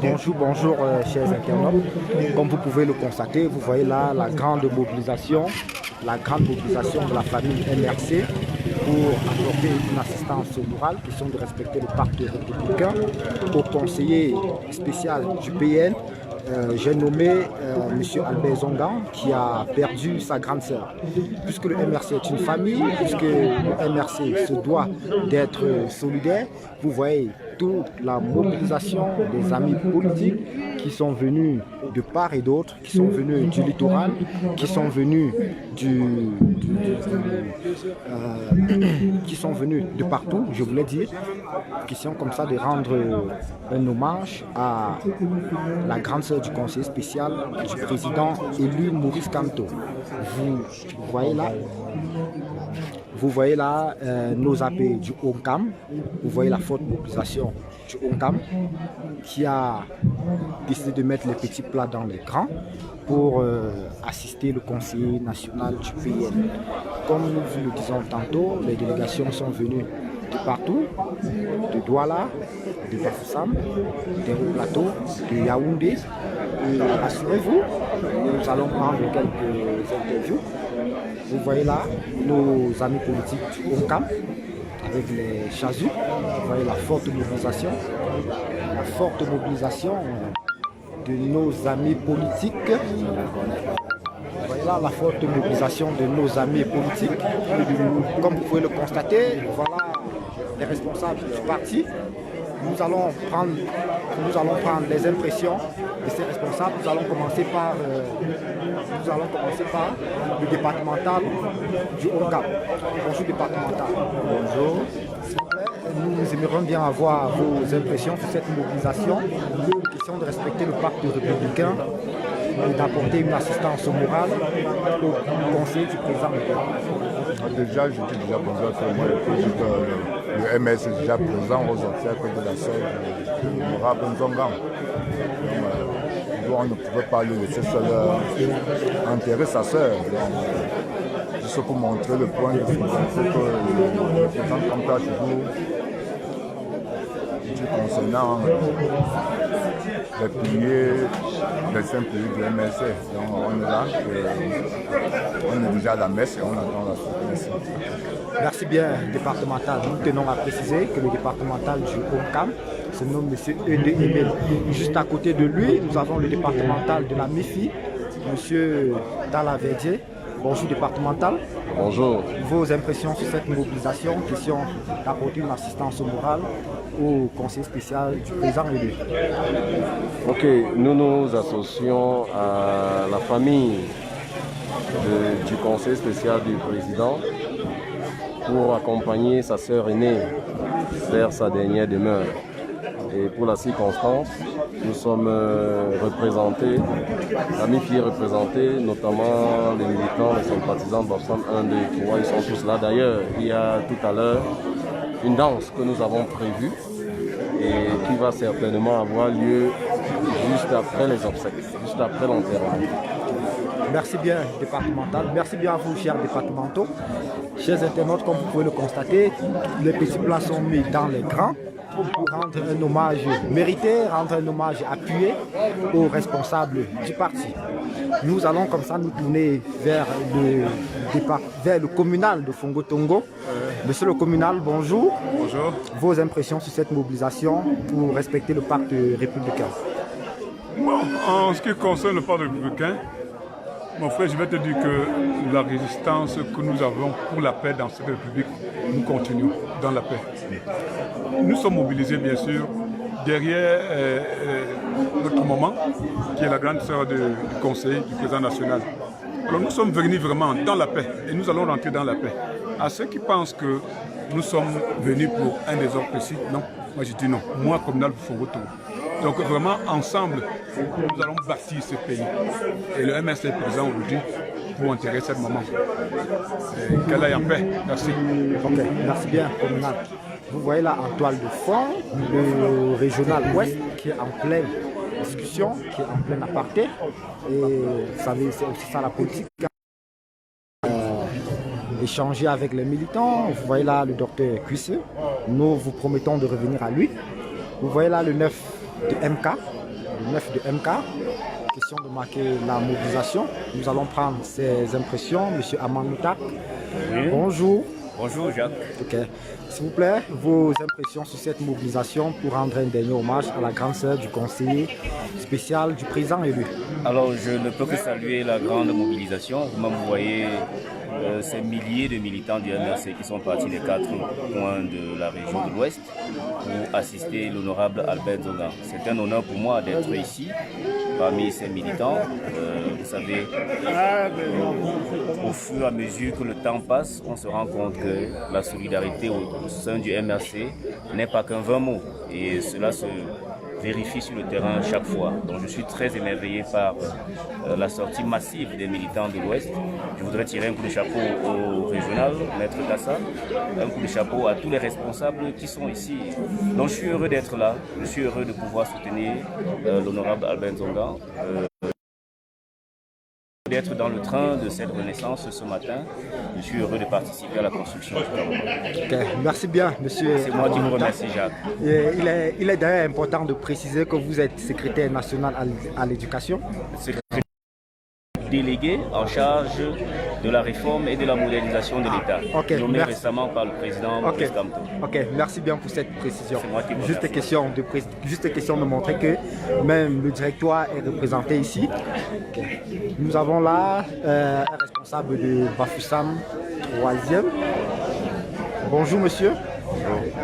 Bonjour chers internautes. Comme vous pouvez le constater, vous voyez là la grande mobilisation de la famille MRC pour apporter une assistance morale, question de respecter le pacte républicain au conseiller spécial du PN. J'ai nommé M. Albert Zongan qui a perdu sa grande sœur. Puisque le MRC est une famille, puisque le MRC se doit d'être solidaire, vous voyez toute la mobilisation des amis politiques qui sont venus de part et d'autre, qui sont venus du littoral, qui sont venus qui sont venus de partout, je voulais dire, question comme ça de rendre un hommage à la grande sœur du conseiller spécial du président élu Maurice Kamto. Vous voyez là nos AP du ONCAM, vous voyez la forte mobilisation du ONCAM qui a décidé de mettre les petits plats dans les grands pour assister le conseiller national du PN. Comme nous vous le disons tantôt, les délégations sont venues de partout, de Douala, de Bafoussam, des Hauts-Plateaux, de Yaoundé. Et rassurez-vous, nous allons prendre quelques interviews. Vous voyez là nos amis politiques du ONCAM avec les chasus. Vous voyez la forte mobilisation de nos amis politiques. Vous voyez là la forte mobilisation de nos amis politiques. Comme vous pouvez le constater, voilà les responsables du parti. Nous allons prendre les impressions de ces responsables. Nous allons commencer par le départemental du ONCAM. Bonjour départemental. Bonjour. Nous aimerions bien avoir vos impressions sur cette mobilisation. Question de respecter le pacte républicain et d'apporter une assistance morale au conseil du président. Déjà, je dis déjà bonjour à tout le monde. Le MS est déjà présent aux obsèques de la sœur de Laura Benzongan. On ne pouvait pas le laisser seul enterrer sa sœur. Juste pour montrer le point de vue que le président Kamto a toujours dit concernant les piliers, les 5 piliers du MSC. Donc on est là, on est déjà à la messe et on attend la suite. Merci bien, départemental. Nous tenons à préciser que le départemental du ONCAM se nomme M. Ede Emel. Juste à côté de lui, nous avons le départemental de la MIFI, M. Talavedje. Bonjour départemental. Bonjour. Vos impressions sur cette mobilisation, question d'apporter une assistance morale au conseil spécial du président élu. Ok, nous nous associons à la famille du conseil spécial du président pour accompagner sa sœur aînée vers sa dernière demeure. Et pour la circonstance, nous sommes représentés, la MIFI est représentée, notamment les militants, les sympathisants de Bafoussam 1, 2 et 3, ils sont tous là. D'ailleurs, il y a tout à l'heure une danse que nous avons prévue et qui va certainement avoir lieu juste après les obsèques, juste après l'enterrement. Merci bien, départemental. Merci bien à vous, chers départementaux. Chers internautes, comme vous pouvez le constater, les petits plats sont mis dans les grands pour rendre un hommage mérité, rendre un hommage appuyé aux responsables du parti. Nous allons comme ça nous tourner vers le communal de Fongo-Tongo. Monsieur le communal, bonjour. Bonjour. Vos impressions sur cette mobilisation pour respecter le pacte républicain. Bon, en ce qui concerne le pacte républicain, mon frère, je vais te dire que la résistance que nous avons pour la paix dans cette République, nous continuons dans la paix. Nous sommes mobilisés, bien sûr, derrière notre maman, qui est la grande sœur du conseil du président national. Alors nous sommes venus vraiment dans la paix et nous allons rentrer dans la paix. À ceux qui pensent que nous sommes venus pour un des ordres précis, non. Moi je dis non. Moi, communal, il faut retourner. Donc vraiment, ensemble, nous allons bâtir ce pays. Et le MS est présent aujourd'hui pour enterrer cette maman. Qu'elle aille en paix. Merci. Ok, merci bien, communal. Vous voyez là en toile de fond le régional ouest qui est en pleine discussion, qui est en plein aparté. Et vous savez, c'est aussi ça la politique. Échanger avec les militants. Vous voyez là le docteur Cuisseux. Nous vous promettons de revenir à lui. Vous voyez là le 9 de MK 9 de MK. Question de marquer la mobilisation. Nous allons prendre ses impressions. Monsieur Amanouta. Oui. Bonjour. Bonjour Jacques. Ok. S'il vous plaît, vos impressions sur cette mobilisation pour rendre un dernier hommage à la grande sœur du conseiller spécial du président élu. Alors je ne peux que saluer la grande mobilisation. Vous-même vous voyez ces milliers de militants du MRC qui sont partis des 4 coins de la région de l'Ouest pour assister l'honorable Albert Zonga. C'est un honneur pour moi d'être ici parmi ces militants. Vous savez, au fur et à mesure que le temps passe, on se rend compte que la solidarité au sein du MRC n'est pas qu'un vain mot. Et cela se vérifie sur le terrain chaque fois. Donc je suis très émerveillé par la sortie massive des militants de l'Ouest. Je voudrais tirer un coup de chapeau au régional, Maître Kassa, un coup de chapeau à tous les responsables qui sont ici. Donc je suis heureux d'être là, je suis heureux de pouvoir soutenir l'honorable Albert Zonga. D'être dans le train de cette renaissance ce matin. Je suis heureux de participer à la construction du Cameroun. Okay. Merci bien, monsieur. C'est moi qui vous remercie, Jacques. Il est d'ailleurs important de préciser que vous êtes secrétaire national à l'éducation. Secrétaire délégué en charge de la réforme et de la modernisation de l'État, nommé récemment par le président Maurice Kamto. Ok, merci bien pour cette précision. C'est moi qui vous juste question de montrer que même le directoire est représenté ici. Okay. Nous avons là un responsable de Bafoussam 3e. Bonjour monsieur.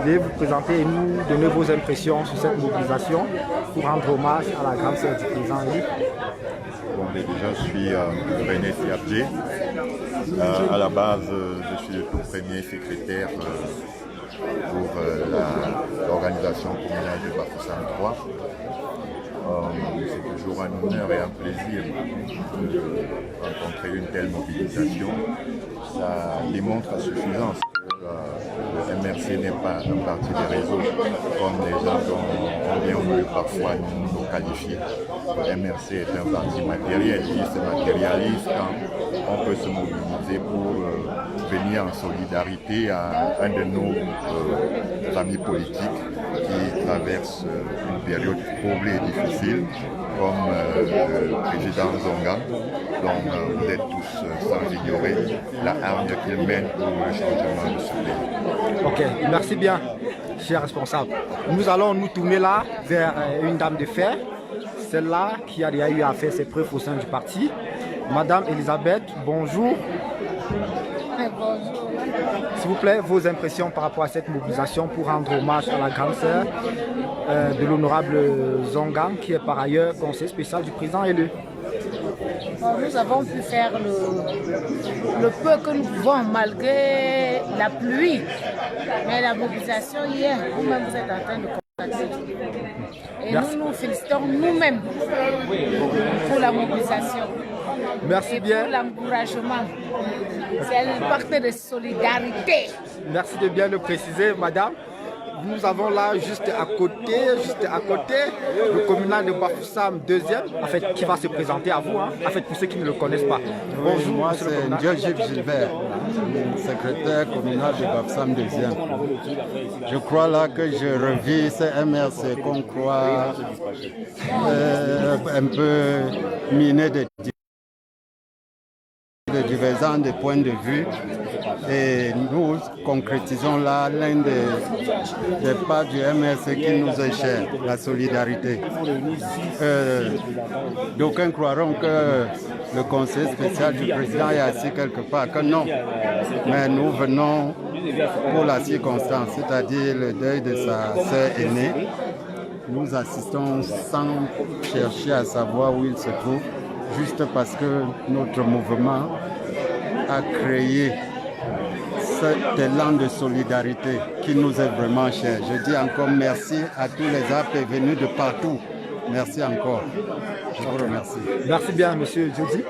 Veuillez vous présenter et nous donner vos impressions sur cette mobilisation pour rendre hommage à la grande sœur du président élu. Bon, déjà, je suis René Siabdé. À la base, je suis le tout premier secrétaire pour l'organisation communale de Bafoussam 3. C'est toujours un honneur et un plaisir de rencontrer une telle mobilisation. Ça démontre à suffisance que le MRC n'est pas un parti des réseaux, comme les gens ont bien voulu parfois nous qualifier. Le MRC est un parti matériel, il se matérialise quand on peut se mobiliser pour venir en solidarité à un de nos amis politiques qui traverse une période troublée et difficile, comme le président Zonga, dont vous êtes tous sans ignorer la hargne qu'il mène pour le changement de ce pays. Ok, merci bien, cher responsable. Nous allons nous tourner là vers une dame de fer, celle-là qui a déjà eu à faire ses preuves au sein du parti. Madame Elisabeth, bonjour. Bonjour. S'il vous plaît, vos impressions par rapport à cette mobilisation pour rendre hommage à la grande sœur de l'honorable Zonga, qui est par ailleurs conseiller spécial du président élu. Nous avons pu faire le peu que nous pouvons malgré la pluie. Mais la mobilisation hier, vous-même vous êtes en train de constater. Et nous nous félicitons nous-mêmes pour la mobilisation. Merci et bien. pour l'encouragement. C'est une partie de solidarité. Merci de bien le préciser, madame. Nous avons là juste à côté, le communal de Bafoussam 2e, en fait, qui va se présenter à vous, hein, en fait, pour ceux qui ne le connaissent pas. Bonjour, moi c'est Ndiogib Gilbert, secrétaire communal de Bafoussam 2e. Je crois là que je revis ce MRC qu'on croit un peu miné de divergents des points de vue. Et nous concrétisons là l'un des pas du MRC qui nous est cher, la solidarité. D'aucuns croiront que le conseil spécial du président est assis quelque part, que non. Mais nous venons pour la circonstance, c'est-à-dire le deuil de sa sœur aînée. Nous assistons sans chercher à savoir où il se trouve, juste parce que notre mouvement a créé cet élan de solidarité qui nous est vraiment cher. Je dis encore merci à tous les appels venus de partout. Merci encore. Je vous remercie. Merci bien, monsieur Djouzi.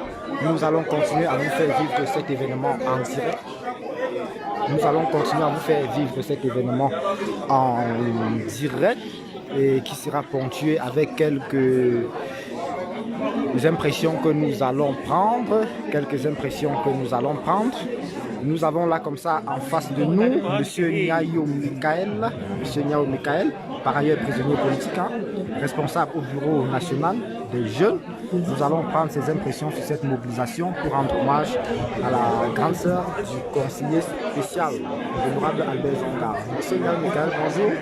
Nous allons continuer à vous faire vivre cet événement en direct. Nous allons continuer à vous faire vivre cet événement en direct et qui sera ponctué avec quelques impressions que nous allons prendre. Nous avons là comme ça en face de nous M. Niao Michael. par ailleurs prisonnier politique, responsable au bureau national des jeunes. Nous allons prendre ses impressions sur cette mobilisation pour rendre hommage à la grande sœur du conseiller spécial, l'honorable Albert Zonga. Monsieur Michael, bonjour.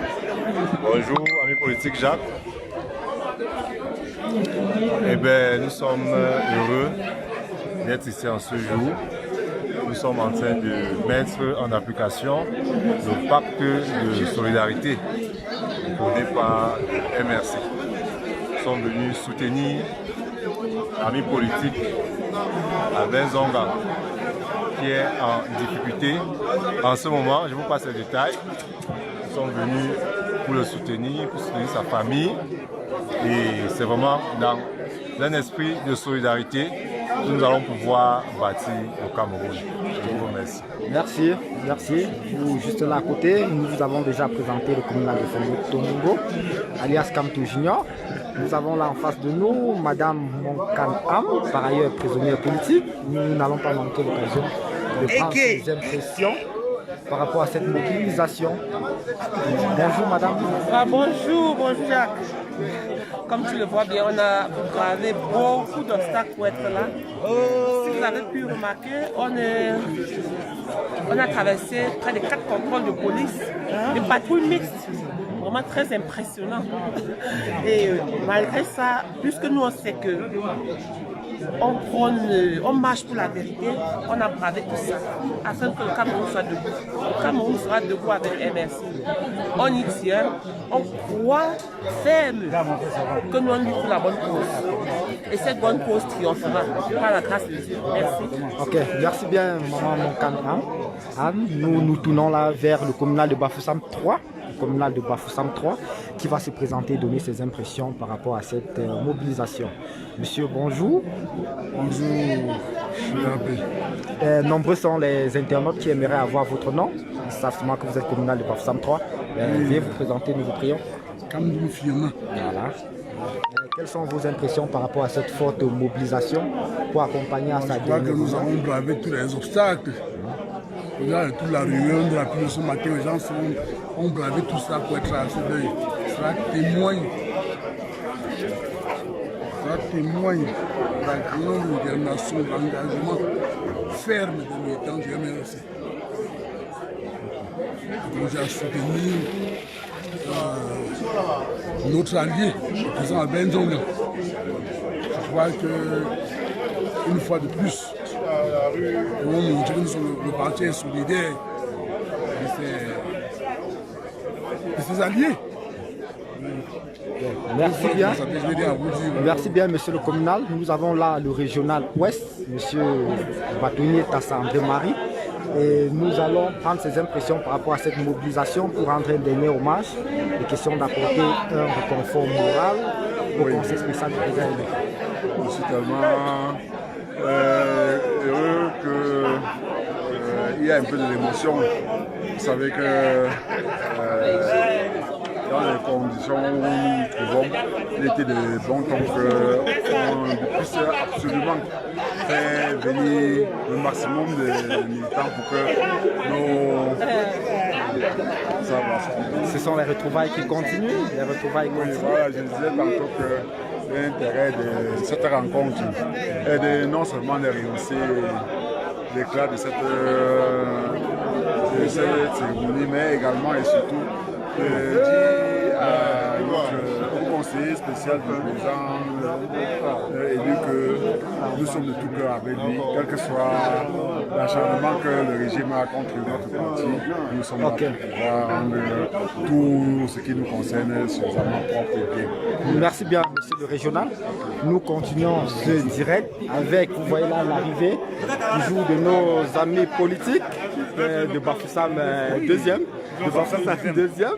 Bonjour, ami politique Jacques. Eh bien, nous sommes heureux d'être ici en ce jour. Nous sommes en train de mettre en application le pacte de solidarité donné par le MRC. Nous sommes venus soutenir l'ami politique Albert Zonga qui est en difficulté. En ce moment, je vous passe les détails. Nous sommes venus pour le soutenir, pour soutenir sa famille. Et c'est vraiment dans un esprit de solidarité que nous allons pouvoir bâtir le Cameroun. Je vous remercie. Merci, merci. Vous, juste là à côté, nous vous avons déjà présenté le communal de Tomingo, alias Kamto Junior. Nous avons là en face de nous Madame Monkan Am, par ailleurs prisonnière politique. Nous n'allons pas manquer l'occasion de prendre ses impressions par rapport à cette mobilisation. Bonjour Madame. Bonjour Jacques. Comme tu le vois bien, on a bravé beaucoup d'obstacles pour être là. Si vous avez pu remarquer, on a traversé près de 4 contrôles de police, des patrouilles mixtes, vraiment très impressionnant. Et malgré ça, puisque nous on sait que on marche pour la vérité, on a bravé tout ça, afin que le Cameroun soit debout. Le Cameroun sera debout avec MRC. On y tient, on croit ferme que nous on lutte pour la bonne cause. Et cette bonne cause triomphera par la grâce de Dieu. Merci. Ok, merci bien Maman Monkan Anne. Nous tournons là vers le communal de Bafoussam 3. Communal de Bafoussam 3 qui va se présenter et donner ses impressions par rapport à cette mobilisation. Monsieur, bonjour. Bonjour, je suis nombreux sont les internautes qui aimeraient avoir votre nom. Ils savent seulement que vous êtes communal de Bafoussam 3. Veuillez vous présenter, nous vous prions. Voilà. Quelles sont vos impressions par rapport à cette forte mobilisation pour accompagner à sa Je crois que nous avons bravé tous les obstacles. Là, toute la réunion de la pluie ce matin, les gens ont bravé tout ça pour être à ce deuil. Cela témoigne de la grande détermination, de l'engagement ferme des militants du MRC. Nous avons soutenu notre allié, le président Albert Zonga. Je crois que, une fois de plus, nous avons montré que nous sommes le parti solidaire de ses alliés. Merci bien. Merci bien, monsieur le communal. Nous avons là le régional ouest, monsieur Bâtonnier Tassa André-Marie. Et nous allons prendre ses impressions par rapport à cette mobilisation pour rendre un dernier hommage. Il est question d'apporter un réconfort moral au conseil spécial du président. Je suis tellement heureux qu'il y a un peu de l'émotion. Vous savez que dans les conditions où nous nous trouvons, il était de bon temps qu'on puisse absolument faire venir le maximum de militants pour que nos... Ce sont les retrouvailles qui continuent. Oui, voilà, je disais tantôt que l'intérêt de cette rencontre est de non seulement de rehausser l'éclat de cette cérémonie, mais également et surtout de dire à notre conseiller spécial du président élu que nous sommes de tout cœur avec lui, quel que soit l'acharnement que le régime a contre notre parti, nous sommes là pour pouvoir rendre tout ce qui nous concerne suffisamment propre et bien. Merci bien, monsieur le régional. Nous continuons ce direct avec, vous voyez là, l'arrivée toujours de nos amis politiques de Bafoussam deuxième. De Bafoussam deuxième.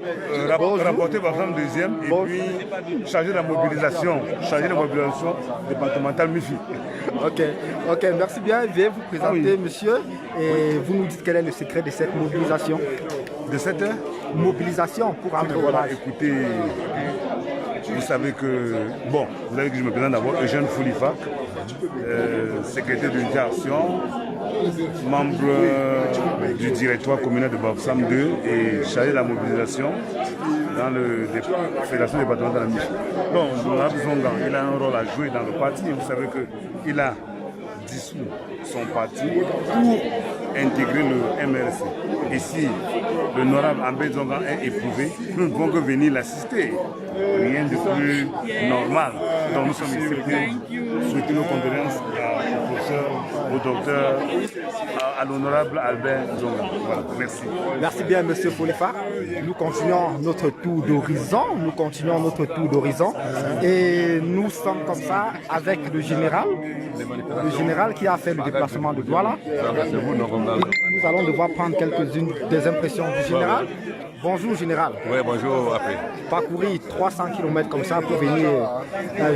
Rapporté Bafoussam deuxième et puis chargé de la mobilisation départementale MIFI. Ok, merci bien. Veuillez vous présenter, monsieur, et vous nous dites quel est le secret de cette mobilisation. De cette mobilisation pour rendre hommage. Écoutez, vous savez que, bon, vous savez que je me présente d'abord Eugène Foulifa, secrétaire d'unité action, membre du directoire communal de Bafoussam 2 et chargé de la mobilisation. dans la fédération départementale de la musique. Bon, l'honorable Zongan, il a un rôle à jouer dans le parti. Vous savez qu'il a dissous son parti pour intégrer le MRC. Et si l'honorable Ambé Zongan est éprouvé, nous ne pouvons que venir l'assister. Rien de plus normal. Donc nous sommes ici pour souhaiter nos condoléances au professeur, au docteur, à l'honorable Albert Zongan. Voilà, merci. Merci bien, monsieur Folifa. Nous continuons notre tour d'horizon. Nous continuons notre tour d'horizon. Et nous sommes comme ça avec le général qui a fait le déplacement de Douala. Nous allons devoir prendre quelques-unes des impressions du général. Bonjour général. Oui, bonjour après. Parcourir 300 km comme ça pour venir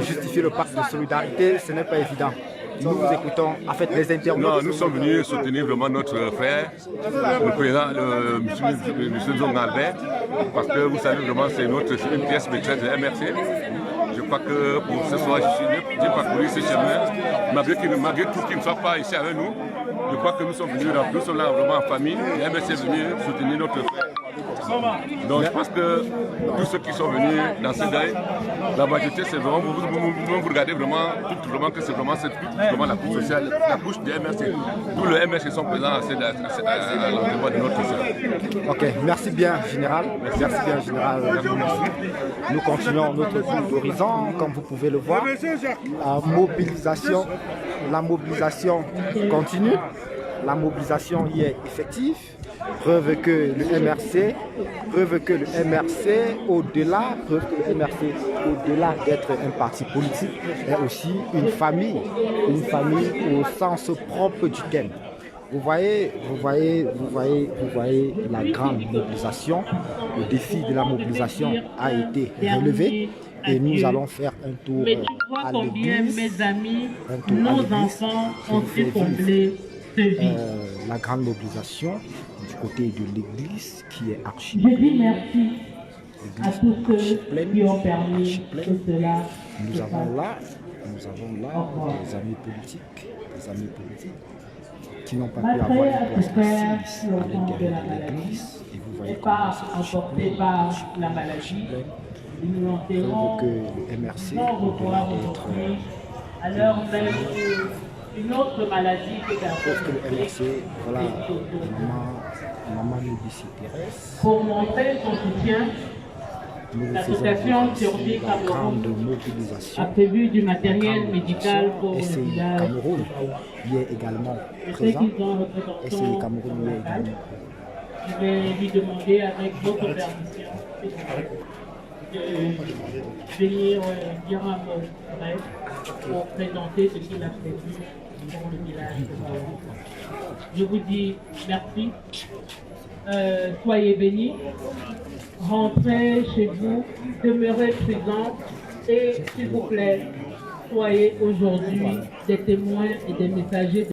justifier le pacte de solidarité, ce n'est pas évident. Nous vous écoutons, en fait, les internautes. Non, nous sommes venus soutenir vraiment notre frère, le président, M. Zongan Albert, parce que vous savez vraiment, c'est une pièce maîtresse de MRC. Je crois que pour ce soir, j'ai parcouru ce chemin, malgré tout qu'il ne soit pas ici avec nous. Je crois que nous sommes là vraiment en famille, et MRC est venu soutenir notre frère. Donc je pense que tous ceux qui sont venus dans ce deuil, la majorité c'est vraiment, vous regardez vraiment que c'est vraiment la couche sociale, la couche du MRC. Tous les MRC sont présents à l'endroit de notre soeur. Ok, merci bien général. Merci bien général. Nous continuons notre tour d'horizon, comme vous pouvez le voir. La mobilisation continue. La mobilisation y est effective. Preuve que le MRC, au-delà d'être un parti politique, est aussi une famille au sens propre du terme. Vous voyez la grande mobilisation. Le défi de la mobilisation a été relevé et nous allons faire un tour à l'église. Mes amis, nos enfants ont pu combler ce vide. La grande mobilisation du côté de l'église qui est archi. Je dis merci à tous ceux qui ont permis que cela. Nous avons là des amis politiques qui n'ont pas pu avoir une place assise à l'intérieur de l'église. Et vous voyez comment c'est emporté par la maladie. Nous l'enterrons que le MRC sans revoir aujourd'hui à l'heure même une autre maladie que le MRC, voilà, maman Lucie Thérèse. Pour montrer son soutien, l'association Survie Cameroun a prévu du matériel médical pour le village. Cameroun y est également présent. SCI Cameroun y est également. Je vais lui demander avec votre permission de venir dire un mot bref pour présenter ce qu'il a prévu pour le village. Je vous dis merci. Soyez bénis. Rentrez chez vous, demeurez présents et s'il vous plaît, soyez aujourd'hui des témoins et des messagers.